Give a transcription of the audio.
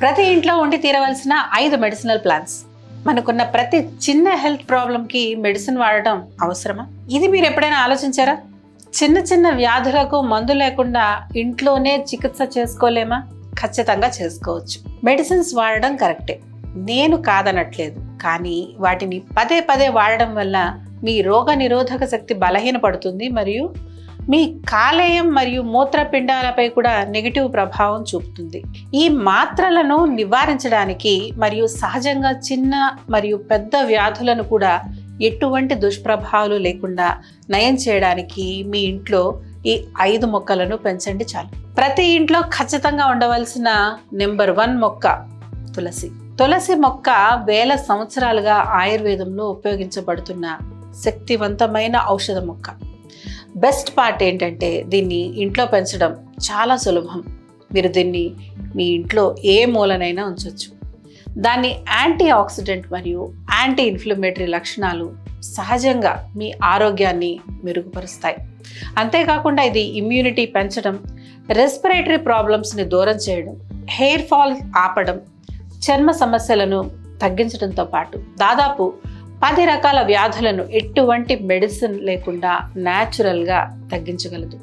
ప్రతి ఇంట్లో ఉండి తీరవలసిన 5 మెడిసినల్ ప్లాంట్స్. మనకున్న ప్రతి చిన్న హెల్త్ ప్రాబ్లంకి మెడిసిన్ వాడటం అవసరమా? ఇది మీరు ఎప్పుడైనా ఆలోచించారా? చిన్న చిన్న వ్యాధులకు మందు లేకుండా ఇంట్లోనే చికిత్స చేసుకోలేమా? ఖచ్చితంగా చేసుకోవచ్చు. మెడిసిన్స్ వాడడం కరెక్టే, నేను కాదనట్లేదు. కానీ వాటిని పదే పదే వాడడం వల్ల మీ రోగ నిరోధక శక్తి బలహీనపడుతుంది మరియు మీ కాలేయం మరియు మూత్రపిండాలపై కూడా నెగిటివ్ ప్రభావం చూపుతుంది. ఈ మాత్రలను నివారించడానికి మరియు సహజంగా చిన్న మరియు పెద్ద వ్యాధులను కూడా ఎటువంటి దుష్ప్రభావాలు లేకుండా నయం చేయడానికి మీ ఇంట్లో ఈ 5 మొక్కలను పెంచండి చాలు. ప్రతి ఇంట్లో ఖచ్చితంగా ఉండవలసిన నెంబర్ 1 మొక్క తులసి. తులసి మొక్క వేల సంవత్సరాలుగా ఆయుర్వేదంలో ఉపయోగించబడుతున్న శక్తివంతమైన ఔషధ మొక్క. బెస్ట్ పార్ట్ ఏంటంటే దీన్ని ఇంట్లో పెంచడం చాలా సులభం. మీరు దీన్ని మీ ఇంట్లో ఏ మూలనైనా ఉంచవచ్చు. దాని యాంటీ ఆక్సిడెంట్ మరియు యాంటీ ఇన్ఫ్లమేటరీ లక్షణాలు సహజంగా మీ ఆరోగ్యాన్ని మెరుగుపరుస్తాయి. అంతేకాకుండా ఇది ఇమ్యూనిటీ పెంచడం, రెస్పిరేటరీ ప్రాబ్లమ్స్ని దూరం చేయడం, హెయిర్ ఫాల్ ఆపడం, చర్మ సమస్యలను తగ్గించడంతో పాటు దాదాపు 10 రకాల వ్యాధులను ఎటువంటి మెడిసిన్ లేకుండా న్యాచురల్గా తగ్గించగలదు.